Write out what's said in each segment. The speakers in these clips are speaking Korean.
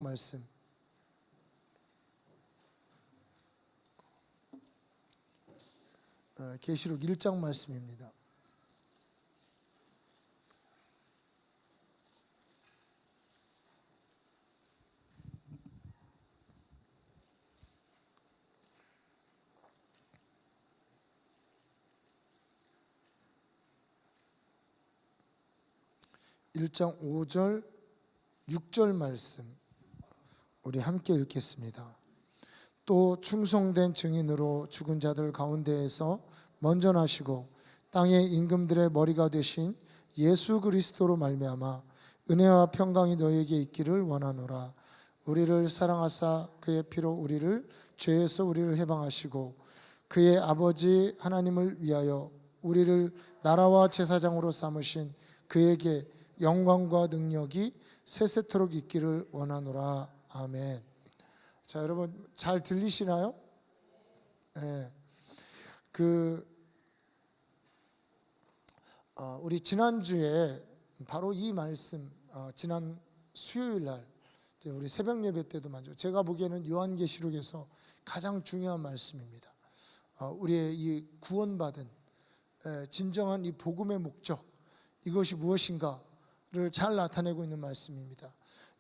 말씀 계시록 1장 말씀입니다. 일 장 5절 6절 말씀 우리 함께 읽겠습니다. 또 충성된 증인으로 죽은 자들 가운데에서 먼저 나시고 땅의 임금들의 머리가 되신 예수 그리스도로 말미암아 은혜와 평강이 너에게 있기를 원하노라. 우리를 사랑하사 그의 피로 우리를 죄에서 우리를 해방하시고 그의 아버지 하나님을 위하여 우리를 나라와 제사장으로 삼으신 그에게 영광과 능력이 세세토록 있기를 원하노라. 아멘. 자, 여러분 잘 들리시나요? 네. 우리 지난주에 바로 이 말씀, 지난 수요일 날 우리 새벽 예배 때도 맞죠. 제가 보기에는 요한계시록에서 가장 중요한 말씀입니다. 우리의 이 구원받은 진정한 이 복음의 목적, 이것이 무엇인가를 잘 나타내고 있는 말씀입니다.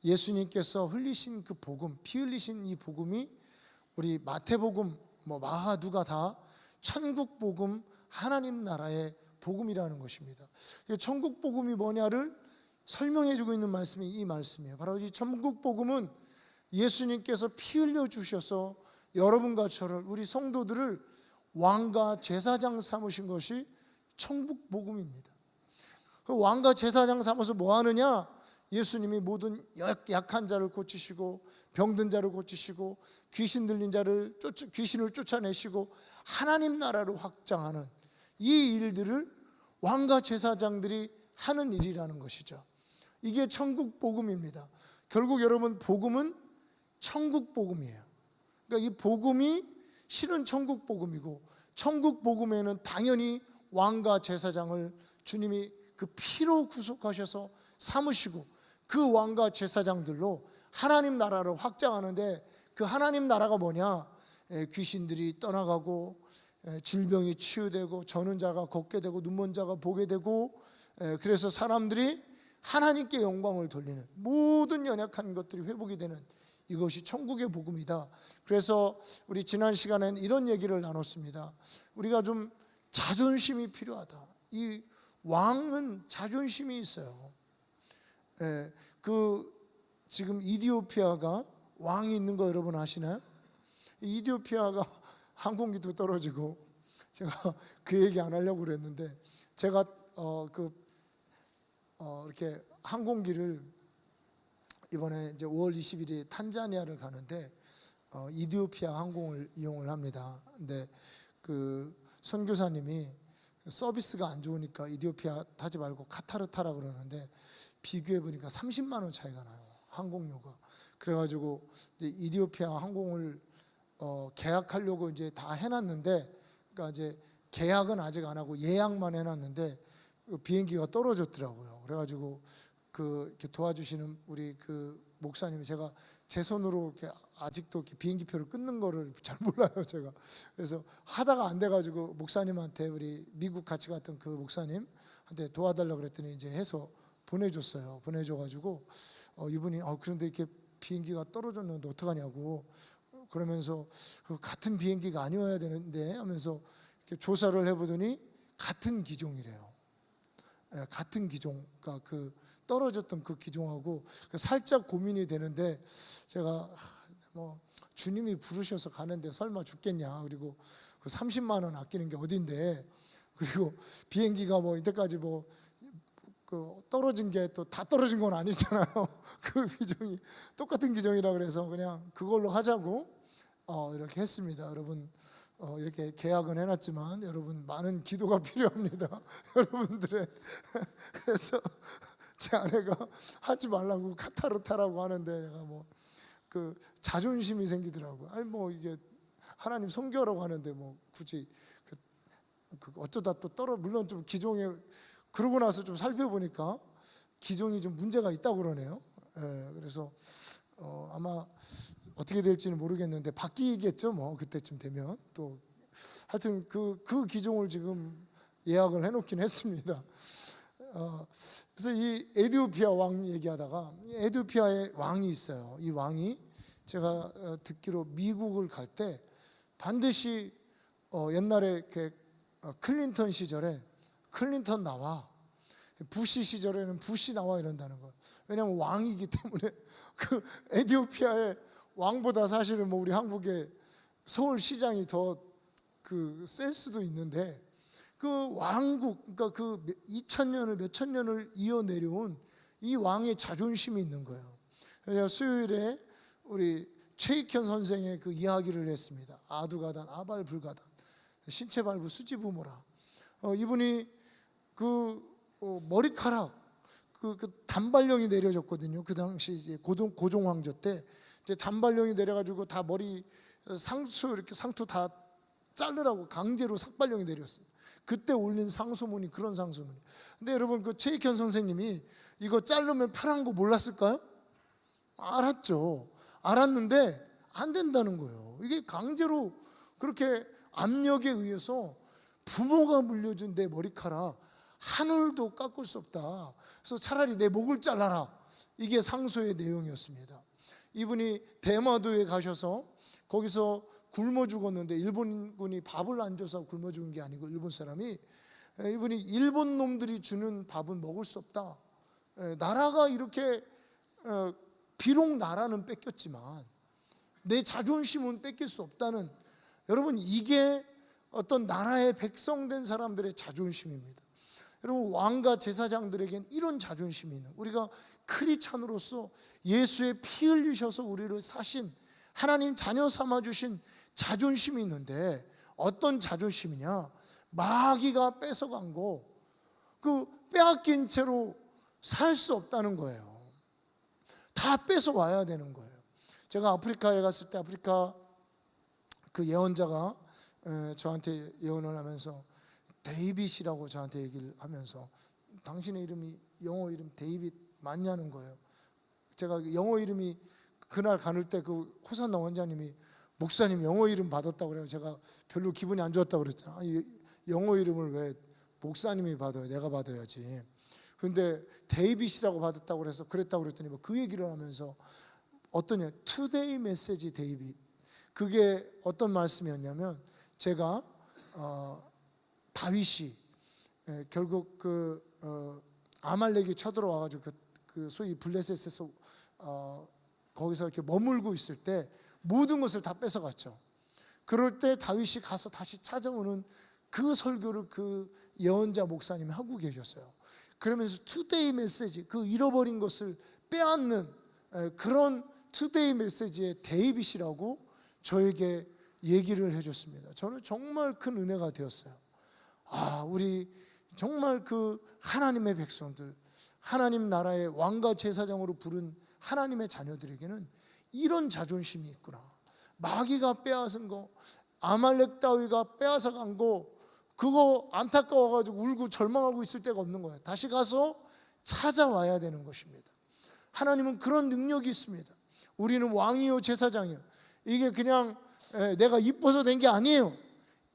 예수님께서 흘리신 그 복음, 피 흘리신 이 복음이 우리 마태복음, 마하, 누가 다 천국 복음, 하나님 나라의 복음이라는 것입니다. 천국 복음이 뭐냐를 설명해 주고 있는 말씀이 이 말씀이에요. 바로 이 천국 복음은 예수님께서 피 흘려 주셔서 여러분과 저를, 우리 성도들을 왕과 제사장 삼으신 것이 천국 복음입니다. 그 왕과 제사장 삼아서 뭐 하느냐? 예수님이 모든 약한 자를 고치시고 병든 자를 고치시고 귀신 들린 자를 귀신을 쫓아내시고 하나님 나라로 확장하는 이 일들을 왕과 제사장들이 하는 일이라는 것이죠. 이게 천국 복음입니다. 결국 여러분, 복음은 천국 복음이에요. 그러니까 이 복음이 실은 천국 복음이고, 천국 복음에는 당연히 왕과 제사장을 주님이 그 피로 구속하셔서 삼으시고 그 왕과 제사장들로 하나님 나라를 확장하는데, 그 하나님 나라가 뭐냐? 귀신들이 떠나가고 질병이 치유되고 저는 자가 걷게 되고 눈먼 자가 보게 되고, 그래서 사람들이 하나님께 영광을 돌리는, 모든 연약한 것들이 회복이 되는, 이것이 천국의 복음이다. 그래서 우리 지난 시간엔 이런 얘기를 나눴습니다. 우리가 좀 자존심이 필요하다. 이 왕은 자존심이 있어요. 지금 이디오피아가 왕이 있는 거 여러분 아시나요? 이디오피아가 항공기도 떨어지고, 제가 그 얘기 안 하려고 그랬는데, 제가 이렇게 항공기를 이번에 이제 5월 20일에 탄자니아를 가는데 이디오피아 항공을 이용을 합니다. 근데 그 선교사님이 서비스가 안 좋으니까 이디오피아 타지 말고 카타르 타라 그러는데, 비교해 보니까 30만 원 차이가 나요, 항공료가. 그래가지고 이제 이디오피아 항공을 계약하려고 이제 다 해놨는데, 그러니까 이제 계약은 아직 안 하고 예약만 해놨는데 비행기가 떨어졌더라고요. 그래가지고 이렇게 도와주시는 우리 그 목사님이, 제가 제 손으로 이렇게 아직도 이렇게 비행기표를 끊는 거를 잘 몰라요, 제가. 그래서 하다가 안 돼가지고 목사님한테, 우리 미국 같이 갔던 그 목사님한테 도와달라고 그랬더니 이제 해서 보내줬어요. 보내줘가지고 이분이 그런데 이렇게 비행기가 떨어졌는데 어떡하냐고 그러면서, 그 같은 비행기가 아니어야 되는데 하면서 이렇게 조사를 해보더니 같은 기종이래요. 같은 기종, 그러니까 그 떨어졌던 그 기종하고 살짝 고민이 되는데, 제가 주님이 부르셔서 가는데 설마 죽겠냐, 그리고 그 30만 원 아끼는 게 어딘데, 그리고 비행기가 이때까지 떨어진 게 또 다 떨어진 건 아니잖아요. 그 기종이 똑같은 기종이라 그래서 그냥 그걸로 하자고 이렇게 했습니다. 여러분, 이렇게 계약은 해놨지만 여러분, 많은 기도가 필요합니다. 여러분들의. 그래서 제 아내가 하지 말라고 카타르 타라고 하는데, 내가 그 자존심이 생기더라고요. 아니 이게 하나님 선교하라고 하는데 굳이 어쩌다 또 물론 좀 기종에, 그러고 나서 좀 살펴보니까 기종이 좀 문제가 있다고 그러네요. 그래서 아마 어떻게 될지는 모르겠는데 바뀌겠죠. 뭐 그때쯤 되면 또 하여튼 그 기종을 지금 예약을 해놓긴 했습니다. 그래서 이 에티오피아 왕 얘기하다가 에티오피아에 왕이 있어요. 이 왕이 제가 듣기로 미국을 갈 때 반드시 옛날에 클린턴 시절에 클린턴 나와, 부시 시절에는 부시 나와 이런다는 거예요. 왜냐하면 왕이기 때문에. 그 에티오피아의 왕보다 사실은 뭐 우리 한국의 서울시장이 더 셀 수도 있는데 그 왕국, 그러니까 그 2000년을 몇천 년을 이어 내려온 이 왕의 자존심이 있는 거예요. 그래서 수요일에 우리 최익현 선생의 그 이야기를 했습니다. 아두가단 아발불가단 신체발부 수지부모라. 이분이 머리카락 그 단발령이 내려졌거든요. 그 당시 이제 고종 황제 때 이제 단발령이 내려가지고 다 머리 이렇게 상투 다 자르라고 강제로 삭발령이 내렸어요. 그때 올린 상소문이 그런 상소문이. 근데 여러분 그 최익현 선생님이 이거 자르면 편한 거 몰랐을까요? 알았죠. 알았는데 안 된다는 거예요. 이게 강제로 그렇게 압력에 의해서 부모가 물려준 내 머리카락 하늘도 깎을 수 없다. 그래서 차라리 내 목을 잘라라. 이게 상소의 내용이었습니다. 이분이 대마도에 가셔서 거기서 굶어 죽었는데 일본군이 밥을 안 줘서 굶어 죽은 게 아니고 일본 사람이, 이분이 일본 놈들이 주는 밥은 먹을 수 없다. 나라가 이렇게 비록 나라는 뺏겼지만 내 자존심은 뺏길 수 없다는, 여러분 이게 어떤 나라의 백성된 사람들의 자존심입니다. 여러분 왕과 제사장들에겐 이런 자존심이 있는, 우리가 크리스찬으로서 예수의 피 흘리셔서 우리를 사신 하나님 자녀 삼아 주신 자존심이 있는데, 어떤 자존심이냐? 마귀가 뺏어간 거 그 빼앗긴 채로 살 수 없다는 거예요. 다 뺏어 와야 되는 거예요. 제가 아프리카에 갔을 때 아프리카 그 예언자가 저한테 예언을 하면서 데이빗이라고 저한테 얘기를 하면서, 당신의 이름이 영어 이름 데이빗 맞냐는 거예요. 제가 영어 이름이 그날 가는 때 그 호산나 원장님이 목사님 영어 이름 받았다고 그래요. 제가 별로 기분이 안 좋았다고 그랬잖아. 영어 이름을 왜 목사님이 받아요? 내가 받아야지. 근데 데이빗이라고 받았다고 그래서 그랬다고 그랬더니 뭐 그 얘기를 하면서 어떠냐, 투데이 메시지 데이빗, 그게 어떤 말씀이었냐면, 제가 다윗이 결국 아말렉이 쳐들어와가지고 그 소위 블레셋에서 거기서 이렇게 머물고 있을 때 모든 것을 다 뺏어갔죠. 그럴 때 다윗이 가서 다시 찾아오는 그 설교를 그 예언자 목사님이 하고 계셨어요. 그러면서 투데이 메시지, 그 잃어버린 것을 빼앗는 그런 투데이 메시지의 데이빗이라고 저에게 얘기를 해줬습니다. 저는 정말 큰 은혜가 되었어요. 우리 정말 그 하나님의 백성들, 하나님 나라의 왕과 제사장으로 부른 하나님의 자녀들에게는 이런 자존심이 있구나. 마귀가 빼앗은 거, 아말렉 따위가 빼앗아 간 거, 그거 안타까워가지고 울고 절망하고 있을 데가 없는 거예요. 다시 가서 찾아와야 되는 것입니다. 하나님은 그런 능력이 있습니다. 우리는 왕이요 제사장이요, 이게 그냥 내가 이뻐서 된 게 아니에요.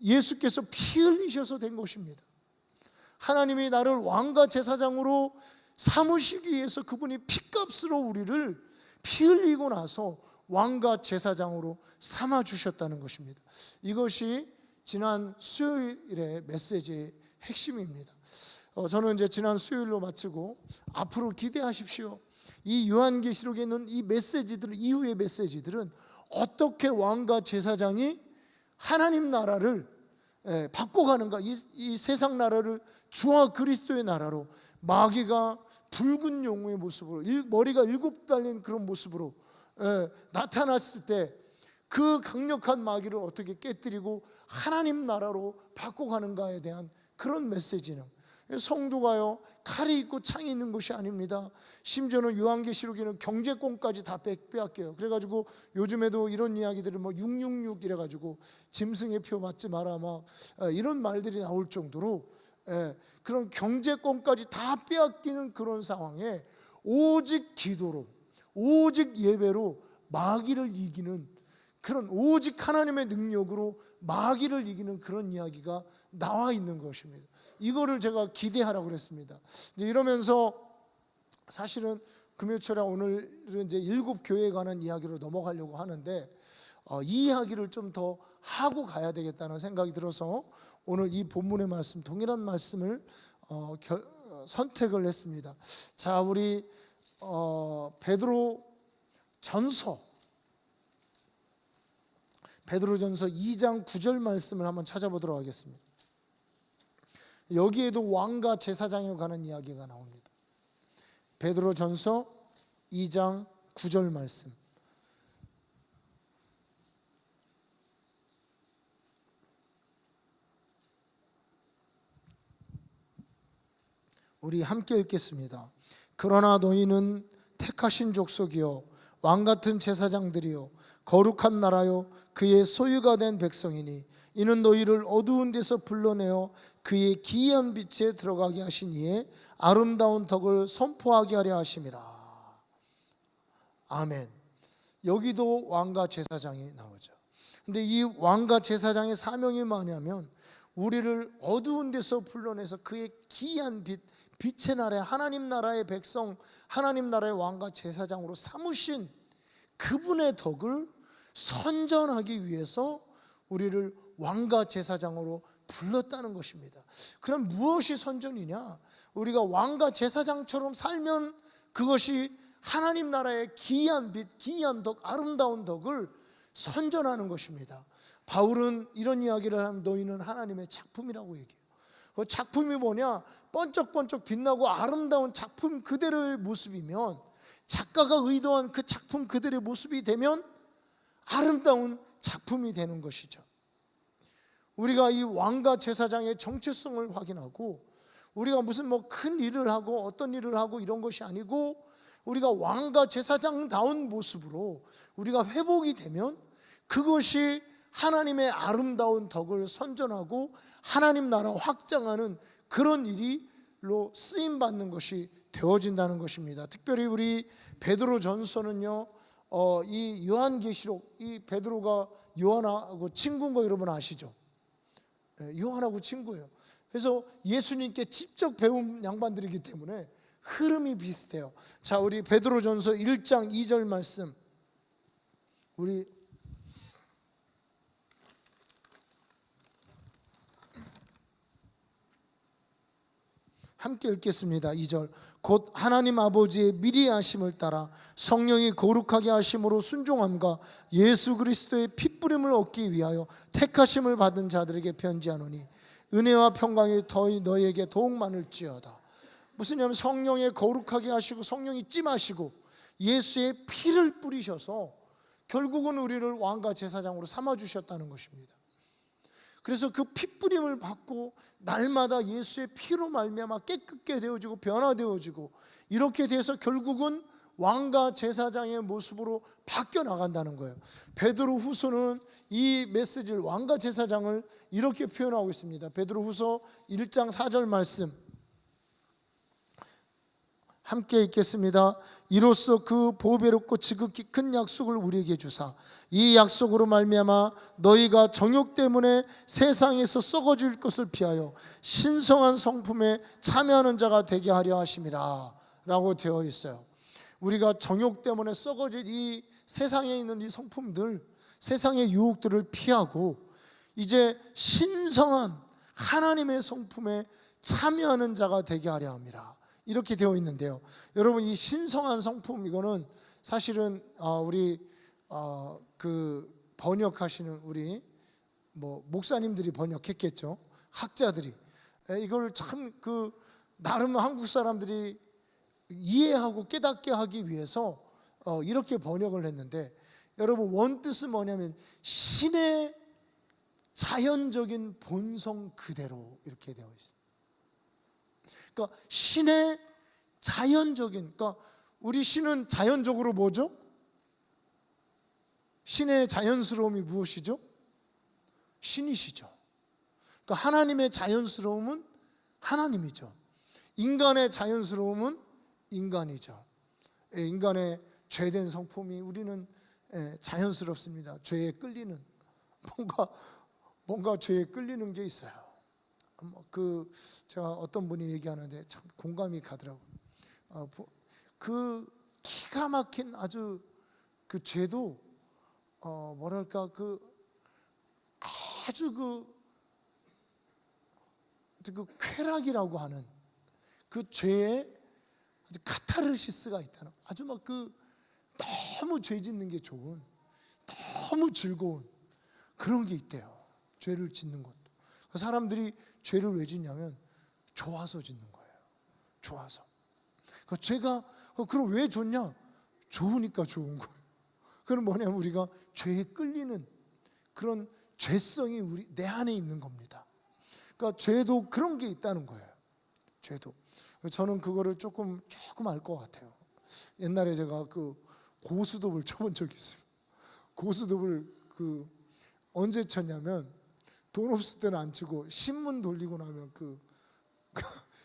예수께서 피 흘리셔서 된 것입니다. 하나님이 나를 왕과 제사장으로 삼으시기 위해서 그분이 피값으로 우리를 피 흘리고 나서 왕과 제사장으로 삼아 주셨다는 것입니다. 이것이 지난 수요일의 메시지의 핵심입니다. 저는 이제 지난 수요일로 마치고 앞으로 기대하십시오. 이 요한계시록에 있는 이 메시지들, 이후의 메시지들은 어떻게 왕과 제사장이 하나님 나라를 바꿔가는가, 이 세상 나라를 주와 그리스도의 나라로, 마귀가 붉은 용의 모습으로, 머리가 7 달린 그런 모습으로 나타났을 때 그 강력한 마귀를 어떻게 깨뜨리고 하나님 나라로 바꿔가는가에 대한 그런 메시지는, 성도가요 칼이 있고 창이 있는 것이 아닙니다. 심지어는 요한계시록에는 경제권까지 다 빼앗겨요. 그래가지고 요즘에도 이런 이야기들을 뭐 666 이래가지고 짐승의 표 맞지 마라 막 이런 말들이 나올 정도로 그런 경제권까지 다 빼앗기는 그런 상황에 오직 기도로, 오직 예배로 마귀를 이기는 그런, 오직 하나님의 능력으로 마귀를 이기는 그런 이야기가 나와 있는 것입니다. 이거를 제가 기대하라고 그랬습니다. 이러면서 사실은 금요철에 오늘은 이제 7교회에 관한 이야기로 넘어가려고 하는데 이 이야기를 좀 더 하고 가야 되겠다는 생각이 들어서 오늘 이 본문의 말씀, 동일한 말씀을 선택을 했습니다. 자, 우리 베드로 전서 2장 9절 말씀을 한번 찾아보도록 하겠습니다. 여기에도 왕과 제사장에 관한 이야기가 나옵니다. 베드로 전서 2장 9절 말씀. 우리 함께 읽겠습니다. 그러나 너희는 택하신 족속이요 왕같은 제사장들이요 거룩한 나라요 그의 소유가 된 백성이니 이는 너희를 어두운 데서 불러내어 그의 기이한 빛에 들어가게 하신 이에 아름다운 덕을 선포하게 하려 하심이라. 아멘. 여기도 왕과 제사장이 나오죠. 근데 이 왕과 제사장의 사명이 뭐냐면 우리를 어두운 데서 불러내서 그의 기이한 빛, 빛의 나라에, 하나님 나라의 백성, 하나님 나라의 왕과 제사장으로 삼으신 그분의 덕을 선전하기 위해서 우리를 왕과 제사장으로 불렀다는 것입니다. 그럼 무엇이 선전이냐? 우리가 왕과 제사장처럼 살면 그것이 하나님 나라의 기이한 빛, 기이한 덕, 아름다운 덕을 선전하는 것입니다. 바울은 이런 이야기를 하면 너희는 하나님의 작품이라고 얘기해요. 그 작품이 뭐냐? 번쩍번쩍 빛나고 아름다운 작품 그대로의 모습이면, 작가가 의도한 그 작품 그대로의 모습이 되면 아름다운 작품이 되는 것이죠. 우리가 이 왕과 제사장의 정체성을 확인하고, 우리가 무슨 큰 일을 하고 어떤 일을 하고 이런 것이 아니고, 우리가 왕과 제사장다운 모습으로 우리가 회복이 되면 그것이 하나님의 아름다운 덕을 선전하고 하나님 나라 확장하는 그런 일로 쓰임 받는 것이 되어진다는 것입니다. 특별히 우리 베드로 전서는요, 이 요한계시록, 이 베드로가 요한하고 친구인 거 여러분 아시죠? 요한하고 친구예요. 그래서 예수님께 직접 배운 양반들이기 때문에 흐름이 비슷해요. 자, 우리 베드로전서 1장 2절 말씀 우리 함께 읽겠습니다. 2절. 곧 하나님 아버지의 미리 하심을 따라 성령이 거룩하게 하심으로 순종함과 예수 그리스도의 핏부림을 얻기 위하여 택하심을 받은 자들에게 편지하노니 은혜와 평강이 더히 너희에게 더욱 많을지어다. 무슨 냐면 성령에 거룩하게 하시고 성령이 찜하시고 예수의 피를 뿌리셔서 결국은 우리를 왕과 제사장으로 삼아주셨다는 것입니다. 그래서 그 핏부림을 받고 날마다 예수의 피로 말미암아 깨끗게 되어지고 변화되어지고 이렇게 돼서 결국은 왕과 제사장의 모습으로 바뀌어 나간다는 거예요. 베드로 후서는 이 메시지를, 왕과 제사장을 이렇게 표현하고 있습니다. 베드로 후서 1장 4절 말씀 함께 읽겠습니다. 이로써 그 보배롭고 지극히 큰 약속을 우리에게 주사 이 약속으로 말미암아 너희가 정욕 때문에 세상에서 썩어질 것을 피하여 신성한 성품에 참여하는 자가 되게 하려 하심이라 라고 되어 있어요. 우리가 정욕 때문에 썩어질 이 세상에 있는 이 성품들, 세상의 유혹들을 피하고 이제 신성한 하나님의 성품에 참여하는 자가 되게 하려 함이라 이렇게 되어 있는데요. 여러분, 이 신성한 성품, 이거는 사실은 우리 그 번역하시는 우리 목사님들이 번역했겠죠. 학자들이 이걸 참 나름 한국 사람들이 이해하고 깨닫게 하기 위해서 이렇게 번역을 했는데, 여러분 원뜻은 뭐냐면 신의 자연적인 본성 그대로 이렇게 되어 있습니다. 그러니까 신의 자연적인, 그러니까 우리 신은 자연적으로 뭐죠? 신의 자연스러움이 무엇이죠? 신이시죠. 그러니까 하나님의 자연스러움은 하나님이죠. 인간의 자연스러움은 인간이죠. 인간의 죄된 성품이 우리는 자연스럽습니다. 죄에 끌리는 뭔가 죄에 끌리는 게 있어요. 제가 어떤 분이 얘기하는데 참 공감이 가더라고요. 그 기가 막힌 아주 그 죄도 뭐랄까 아주 그 쾌락이라고 하는 그 죄에 아주 카타르시스가 있다는, 아주 막 너무 죄 짓는 게 좋은, 너무 즐거운 그런 게 있대요. 죄를 짓는 것도. 사람들이 죄를 왜 짓냐면 좋아서 짓는 거예요. 좋아서. 죄가 그럼 왜 좋냐? 좋으니까 좋은 거예요. 그건 뭐냐면 우리가 죄에 끌리는 그런 죄성이 내 안에 있는 겁니다. 그러니까 죄도 그런 게 있다는 거예요. 죄도. 저는 그거를 조금 알 것 같아요. 옛날에 제가 고스톱을 쳐본 적이 있어요. 고스톱을 언제 쳤냐면 돈 없을 때는 안 치고 신문 돌리고 나면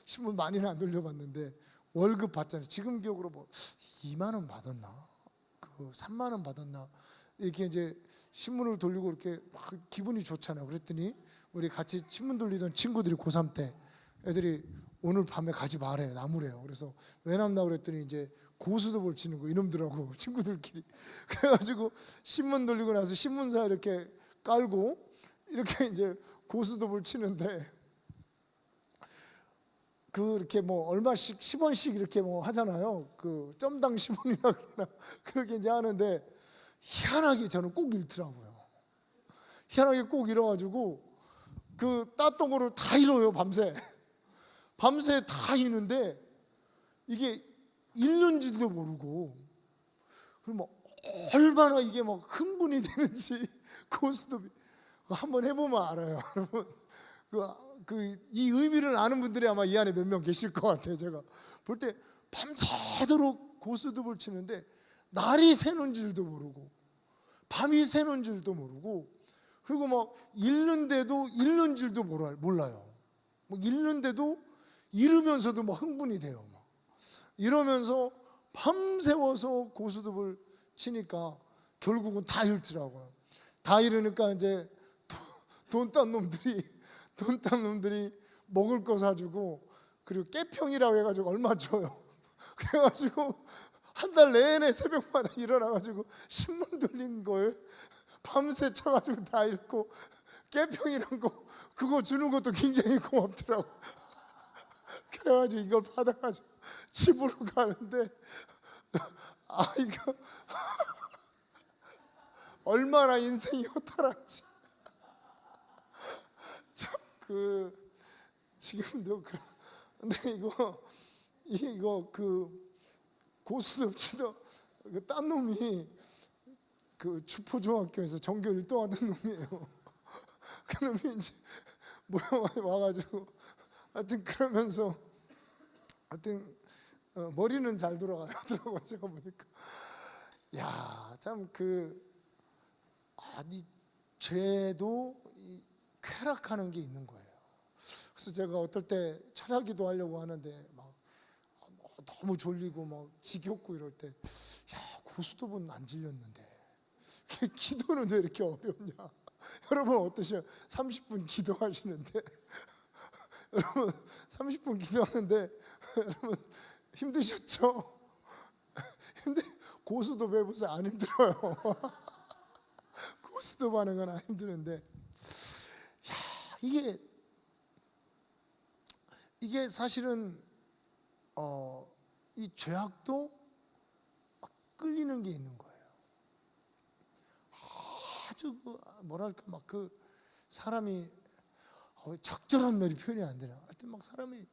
신문 많이는 안 돌려봤는데 월급 받잖아요. 지금 기억으로 2만 원 받았나? 3만 원 받았나? 이렇게 이제 신문을 돌리고 이렇게 막 기분이 좋잖아요. 그랬더니 우리 같이 신문 돌리던 친구들이 고3 때 애들이 오늘 밤에 가지 말아요. 나무래요. 그래서 왜 남나 그랬더니 이제 고스톱을 치는 거 이놈들하고 친구들끼리. 그래가지고 신문 돌리고 나서 신문사 이렇게 깔고 이렇게 이제 고스톱을 치는데 이렇게 얼마씩 10원씩 이렇게 하잖아요. 점당 10원이나 그러나 그렇게 이제 하는데 희한하게 저는 꼭 잃더라고요. 희한하게 꼭 잃어가지고 땄던 거를 다 잃어요. 밤새 다 잃는데 이게 잃는지도 모르고, 그리고 얼마나 이게 흥분이 되는지 고스톱이 한번 해보면 알아요. 여러분 이 의미를 아는 분들이 아마 이 안에 몇 명 계실 것 같아요. 제가 볼 때 밤새도록 고스톱을 치는데 날이 새는 줄도 모르고 밤이 새는 줄도 모르고, 그리고 잃는데도 잃는 줄도 몰라요. 잃는데도 잃으면서도 흥분이 돼요. 이러면서 밤새워서 고스톱을 치니까 결국은 다 잃더라고요. 다 잃으니까 이제 돈 딴 놈들이 먹을 거 사주고, 그리고 깨평이라고 해가지고 얼마 줘요. 그래가지고 한 달 내내 새벽마다 일어나가지고 신문 돌린 거예요. 밤새 쳐가지고 다 읽고, 깨평이란 거 그거 주는 것도 굉장히 고맙더라고. 그래가지고 이걸 받아가지고 집으로 가는데 이거 얼마나 인생이 허탈한지. 참 지금도 근데 이거 고스톱 치던 딴 놈이 주포중학교에서 전교 1등 하던 놈이에요. 그 놈이 이제 와가지고 하여튼 그러면서 머리는 잘 돌아가더라고요. 제가 보니까 참 이 죄도 쾌락하는 게 있는 거예요. 그래서 제가 어떨 때 철야기도 하려고 하는데 너무 졸리고 지겹고 이럴 때 고스톱은 안 질렸는데 기도는 왜 이렇게 어렵냐? 여러분 어떠세요? 30분 기도하시는데 여러분 30분 기도하는데 여러분 힘드셨죠? 근데 고스톱 해보세요. 안 힘들어요. 고스톱 하는 건 안 힘드는데 이게 사실은 이 죄악도 끌리는 게 있는 거예요. 아주 뭐랄까 사람이 적절한 말이 표현이 안 되나. 하여튼 사람이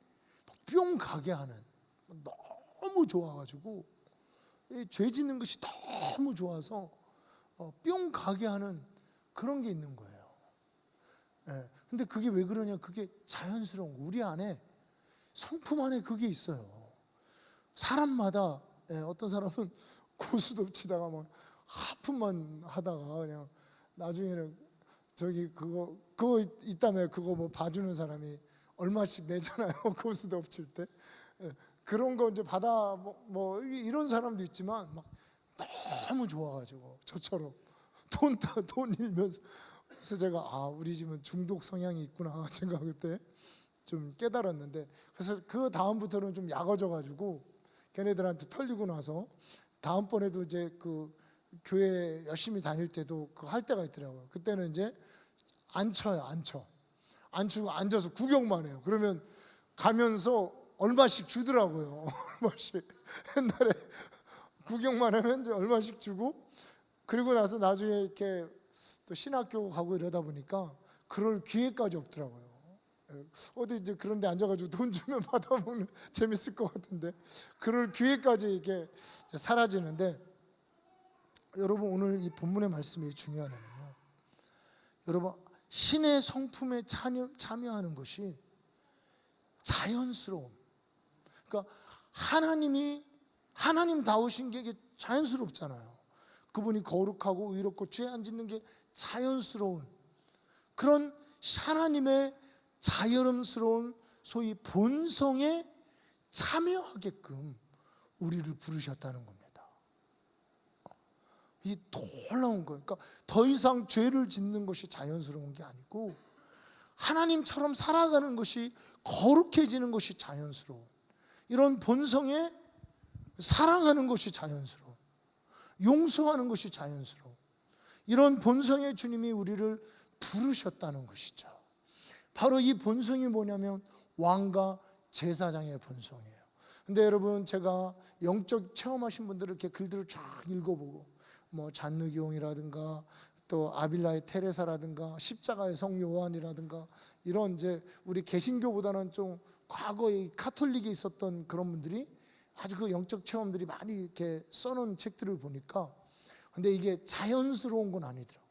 뿅 가게 하는, 너무 좋아가지고 죄 짓는 것이 너무 좋아서 뿅 가게 하는 그런 게 있는 거예요. 근데 그게 왜 그러냐? 그게 자연스러운 거. 우리 안에 성품 안에 그게 있어요. 사람마다 어떤 사람은 고스톱 치다가 하품만 하다가 그냥 나중에는 그거 있다며 그거 봐주는 사람이 얼마씩 내잖아요. 고스톱 칠 때. 그런 거 이제 받아 이런 사람도 있지만 너무 좋아가지고 저처럼 돈 일면서, 그래서 제가 우리 집은 중독 성향이 있구나 제가 그때 좀 깨달았는데, 그래서 그 다음부터는 좀 약어져가지고 걔네들한테 털리고 나서 다음번에도 이제 그 교회 열심히 다닐 때도 그 할 때가 있더라고요. 그때는 이제 안 쳐요. 안 치고 앉아서 구경만 해요. 그러면 가면서 얼마씩 주더라고요. 얼마씩. 옛날에 구경만 하면 이제 얼마씩 주고, 그리고 나서 나중에 이렇게 또 신학교 가고 이러다 보니까 그럴 기회까지 없더라고요. 어디 이제 그런 데 앉아가지고 돈 주면 받아먹는, 재밌을 것 같은데 그럴 기회까지 이렇게 사라지는데, 여러분 오늘 이 본문의 말씀이 중요한 거는요, 여러분 신의 성품에 참여하는 것이 자연스러움. 그러니까 하나님다우신 게 이게 자연스럽잖아요. 그분이 거룩하고 의롭고 죄 안 짓는 게 자연스러운 그런 하나님의 자연스러운 소위 본성에 참여하게끔 우리를 부르셨다는 겁니다. 이 놀라운 거예요. 그러니까 더 이상 죄를 짓는 것이 자연스러운 게 아니고 하나님처럼 살아가는 것이, 거룩해지는 것이 자연스러운, 이런 본성에 사랑하는 것이 자연스러운, 용서하는 것이 자연스러운, 이런 본성의 주님이 우리를 부르셨다는 것이죠. 바로 이 본성이 뭐냐면 왕과 제사장의 본성이에요. 근데 여러분, 제가 영적 체험하신 분들을 이렇게 글들을 쫙 읽어보고, 뭐 잔느기용이라든가 또 아빌라의 테레사라든가 십자가의 성 요한이라든가, 이런 이제 우리 개신교보다는 좀 과거에 카톨릭에 있었던 그런 분들이 아주 그 영적 체험들이 많이 이렇게 써놓은 책들을 보니까, 근데 이게 자연스러운 건 아니더라고요.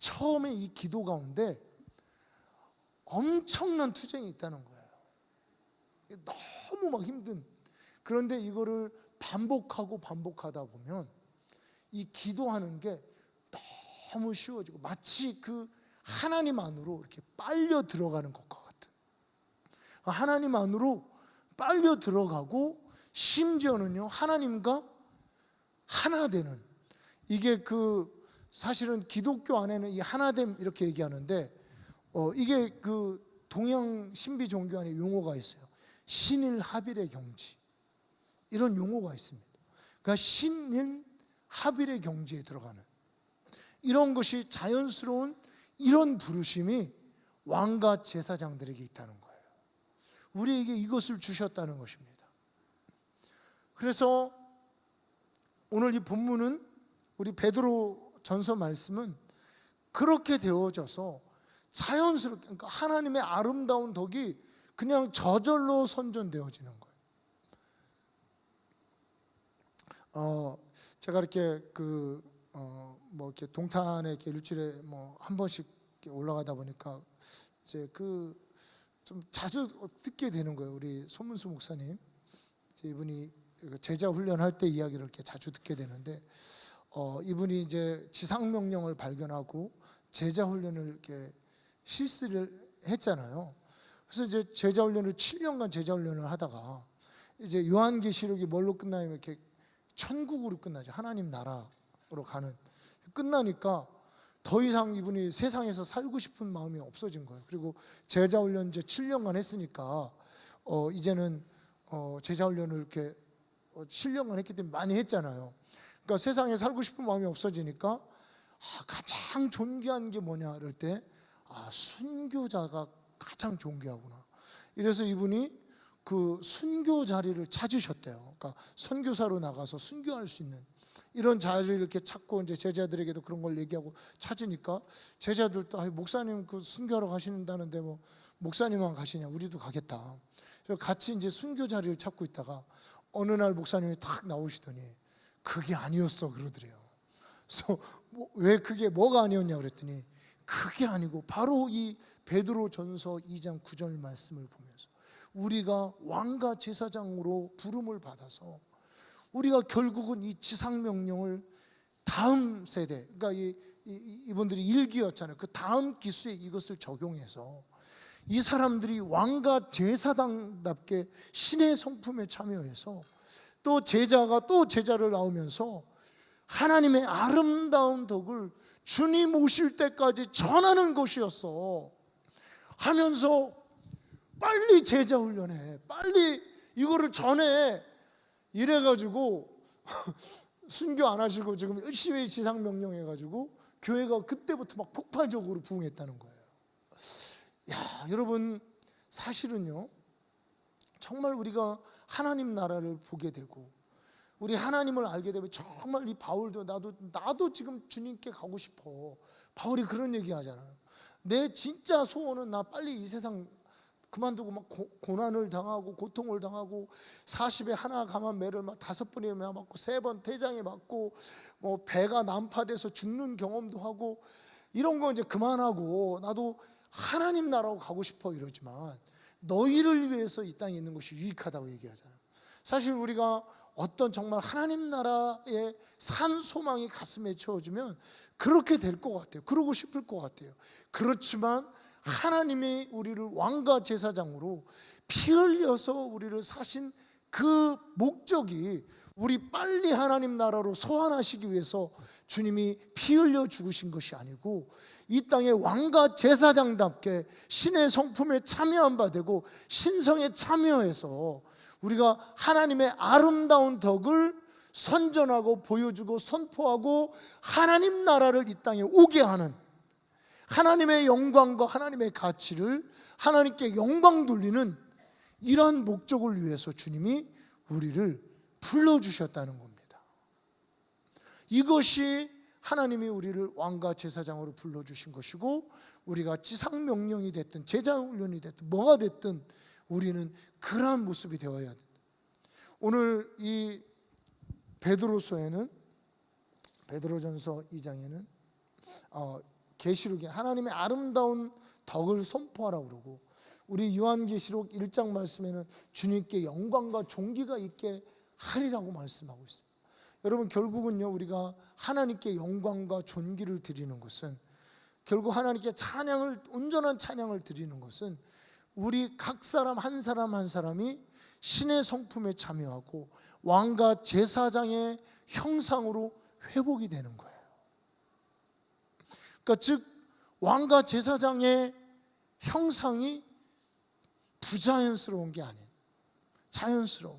처음에 이 기도 가운데 엄청난 투쟁이 있다는 거예요. 너무 막 힘든. 그런데 이거를 반복하다 보면 이 기도하는 게 너무 쉬워지고, 마치 그 하나님 안으로 이렇게 빨려 들어가는 것과 같은, 하나님 안으로 빨려 들어가고, 심지어는요 하나님과 하나 되는, 이게 그 사실은 기독교 안에는 이 하나됨 이렇게 얘기하는데, 이게 그 동양 신비 종교 안에 용어가 있어요. 신일 합일의 경지, 이런 용어가 있습니다. 그러니까 신일 합일의 경지에 들어가는 이런 것이 자연스러운 이런 부르심이 왕과 제사장들에게 있다는 거예요. 우리에게 이것을 주셨다는 것입니다. 그래서 오늘 이 본문은, 우리 베드로 전서 말씀은 그렇게 되어져서 자연스럽게, 그러니까 하나님의 아름다운 덕이 그냥 저절로 선전되어지는 거예요. 제가 이렇게 뭐 이렇게 동탄에 이렇게 일주일에 뭐 한 번씩 올라가다 보니까 이제 좀 자주 듣게 되는 거예요. 우리 손문수 목사님, 이분이 제자 훈련할 때 이야기를 이렇게 자주 듣게 되는데, 이분이 이제 지상 명령을 발견하고 제자 훈련을 이렇게 실시를 했잖아요. 그래서 이제 제자 훈련을 7년간 제자 훈련을 하다가, 이제 요한계시록이 뭘로 끝나면 이렇게 천국으로 끝나죠. 하나님 나라로 가는. 끝나니까 더 이상 이분이 세상에서 살고 싶은 마음이 없어진 거예요. 그리고 제자 훈련 이제 7년간 했으니까 이제는 제자 훈련을 이렇게 7년간 했기 때문에 많이 했잖아요. 그러니까 세상에 살고 싶은 마음이 없어지니까 가장 존귀한 게 뭐냐 그럴 때, 순교자가 가장 존귀하구나. 이래서 이분이 그 순교 자리를 찾으셨대요. 그러니까 선교사로 나가서 순교할 수 있는 이런 자리를 이렇게 찾고, 이제 제자들에게도 그런 걸 얘기하고 찾으니까, 제자들도 목사님 그 순교하러 가신다는데 뭐 목사님만 가시냐, 우리도 가겠다. 그래서 같이 이제 순교 자리를 찾고 있다가 어느 날 목사님이 탁 나오시더니 그게 아니었어 그러더래요. 그래서 왜 그게 뭐가 아니었냐 그랬더니, 그게 아니고 바로 이 베드로 전서 2장 9절 말씀을 보면서 우리가 왕과 제사장으로 부름을 받아서 우리가 결국은 이 지상 명령을 다음 세대, 그러니까 이분들이 일기였잖아요. 그 다음 기수에 이것을 적용해서 이 사람들이 왕과 제사장답게 신의 성품에 참여해서 또 제자가 또 제자를 낳으면서 하나님의 아름다운 덕을 주님 오실 때까지 전하는 것이었어 하면서 빨리 제자 훈련해, 빨리 이거를 전해, 이래가지고 순교 안 하시고 지금 열심히 지상 명령해가지고 교회가 그때부터 막 폭발적으로 부흥했다는 거예요. 야, 여러분, 사실은요, 정말 우리가 하나님 나라를 보게 되고 우리 하나님을 알게 되면 정말 이 바울도 나도 지금 주님께 가고 싶어. 바울이 그런 얘기 하잖아요. 내 진짜 소원은 나 빨리 이 세상 그만두고 막 고난을 당하고 고통을 당하고 40에 하나 감한 매를 막 5번이나 맞고 3번 태장에 맞고 뭐 배가 난파돼서 죽는 경험도 하고 이런 거 이제 그만하고 나도 하나님 나라로 가고 싶어 이러지만 너희를 위해서 이 땅에 있는 것이 유익하다고 얘기하잖아요. 사실 우리가 어떤 정말 하나님 나라의 산 소망이 가슴에 채워지면 그렇게 될 것 같아요. 그러고 싶을 것 같아요. 그렇지만 하나님이 우리를 왕과 제사장으로 피 흘려서 우리를 사신 그 목적이 우리 빨리 하나님 나라로 소환하시기 위해서 주님이 피 흘려 죽으신 것이 아니고 이 땅의 왕과 제사장답게 신의 성품에 참여한 바 되고 신성에 참여해서 우리가 하나님의 아름다운 덕을 선전하고 보여주고 선포하고 하나님 나라를 이 땅에 오게 하는, 하나님의 영광과 하나님의 가치를 하나님께 영광 돌리는 이러한 목적을 위해서 주님이 우리를 불러주셨다는 겁니다. 이것이 하나님이 우리를 왕과 제사장으로 불러주신 것이고 우리가 지상명령이 됐든 제자훈련이 됐든 뭐가 됐든 우리는 그러한 모습이 되어야 된다. 오늘 이 베드로전서 2장에는 계시록에 하나님의 아름다운 덕을 선포하라고 그러고 우리 요한계시록 1장 말씀에는 주님께 영광과 존귀가 있게 하리라고 말씀하고 있어요. 여러분, 결국은요, 우리가 하나님께 영광과 존귀를 드리는 것은, 결국 하나님께 찬양을, 온전한 찬양을 드리는 것은 우리 각 사람 한 사람 한 사람이 신의 성품에 참여하고 왕과 제사장의 형상으로 회복이 되는 거예요. 그러니까 즉 왕과 제사장의 형상이 부자연스러운 게 아닌 자연스러운,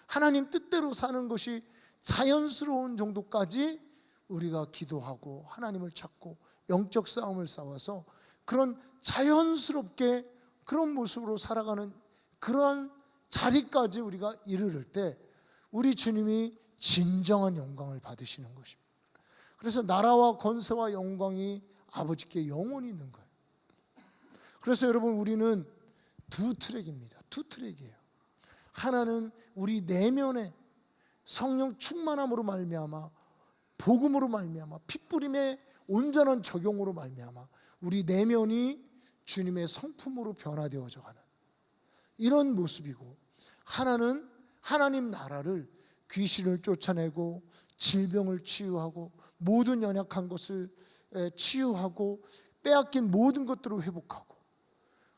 하나님 뜻대로 사는 것이 자연스러운 정도까지 우리가 기도하고 하나님을 찾고 영적 싸움을 싸워서 그런 자연스럽게 그런 모습으로 살아가는 그러한 자리까지 우리가 이르를 때 우리 주님이 진정한 영광을 받으시는 것입니다. 그래서 나라와 권세와 영광이 아버지께 영원히 있는 거예요. 그래서 여러분, 우리는 두 트랙입니다. 두 트랙이에요. 하나는 우리 내면에 성령 충만함으로 말미암아, 복음으로 말미암아, 핏부림의 온전한 적용으로 말미암아 우리 내면이 주님의 성품으로 변화되어져 가는 이런 모습이고, 하나는 하나님 나라를 귀신을 쫓아내고 질병을 치유하고 모든 연약한 것을 치유하고 빼앗긴 모든 것들을 회복하고,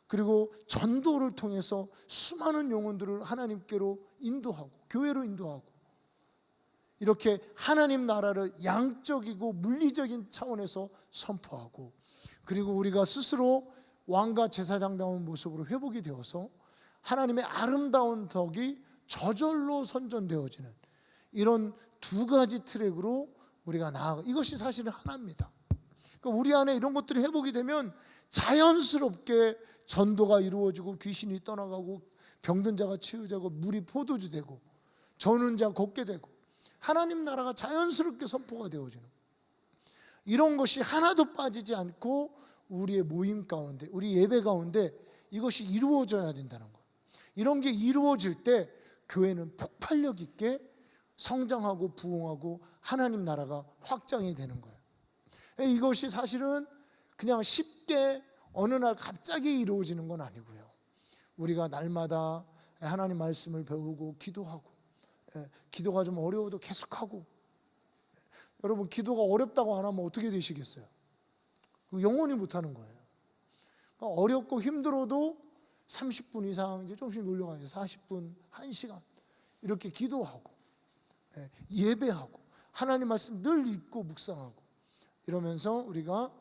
그리고 전도를 통해서 수많은 영혼들을 하나님께로 인도하고 교회로 인도하고, 이렇게 하나님 나라를 양적이고 물리적인 차원에서 선포하고, 그리고 우리가 스스로 왕과 제사장다운 모습으로 회복이 되어서 하나님의 아름다운 덕이 저절로 선전되어지는 이런 두 가지 트랙으로 우리가 나아가, 이것이 사실은 하나입니다. 그러니까 우리 안에 이런 것들이 회복이 되면 자연스럽게 전도가 이루어지고 귀신이 떠나가고 병든 자가 치유되고 물이 포도주 되고 저는 자 걷게 되고 하나님 나라가 자연스럽게 선포가 되어지는, 이런 것이 하나도 빠지지 않고 우리의 모임 가운데, 우리 예배 가운데 이것이 이루어져야 된다는 거예요. 이런 게 이루어질 때 교회는 폭발력 있게 성장하고 부흥하고 하나님 나라가 확장이 되는 거예요. 이것이 사실은 그냥 쉽게 어느 날 갑자기 이루어지는 건 아니고요. 우리가 날마다 하나님 말씀을 배우고 기도하고, 기도가 좀 어려워도 계속하고, 여러분, 기도가 어렵다고 안 하면 어떻게 되시겠어요? 영원히 못하는 거예요. 그러니까 어렵고 힘들어도 30분 이상 이제 조금씩 놀려가지고 40분, 1시간 이렇게 기도하고 예배하고 하나님 말씀 늘 읽고 묵상하고 이러면서 우리가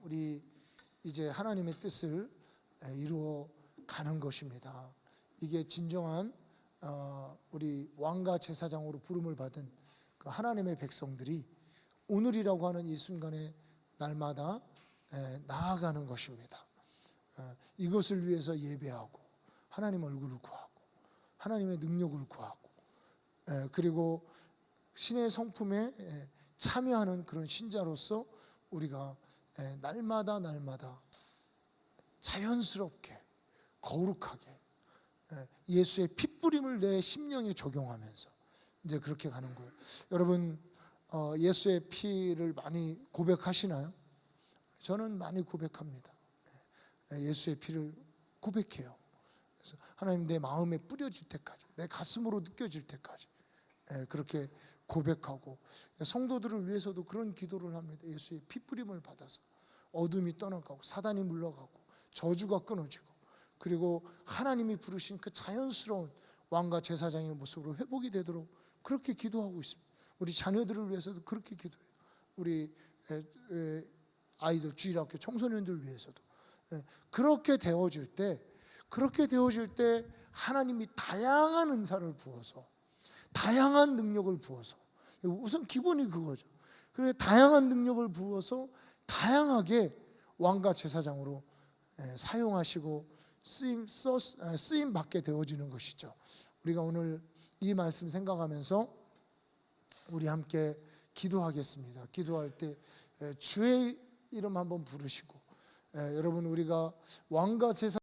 우리 이제 하나님의 뜻을 이루어 가는 것입니다. 이게 진정한 우리 왕과 제사장으로 부름을 받은 그 하나님의 백성들이 오늘이라고 하는 이 순간에 날마다 나아가는 것입니다. 이것을 위해서 예배하고 하나님 얼굴을 구하고 하나님의 능력을 구하고 그리고 신의 성품에 참여하는 그런 신자로서 우리가 날마다 자연스럽게 거룩하게 예수의 핏부림을 내 심령에 적용하면서 이제 그렇게 가는 거예요. 여러분 예수의 피를 많이 고백하시나요? 저는 많이 고백합니다. 예수의 피를 고백해요. 그래서 하나님 내 마음에 뿌려질 때까지, 내 가슴으로 느껴질 때까지 그렇게 고백하고 성도들을 위해서도 그런 기도를 합니다. 예수의 핏부림을 받아서 어둠이 떠나가고 사단이 물러가고 저주가 끊어지고 그리고 하나님이 부르신 그 자연스러운 왕과 제사장의 모습으로 회복이 되도록 그렇게 기도하고 있습니다. 우리 자녀들을 위해서도 그렇게 기도해요. 우리 아이들, 주일학교 청소년들 위해서도 그렇게 되어질 때 하나님이 다양한 은사를 부어서 다양한 능력을 부어서 우선 기본이 그거죠. 그래서 다양한 능력을 부어서 다양하게 왕과 제사장으로 사용하시고 쓰임 받게 되어지는 것이죠. 우리가 오늘 이 말씀 생각하면서 우리 함께 기도하겠습니다. 기도할 때 주의 이름 한번 부르시고 여러분 우리가 왕과 제사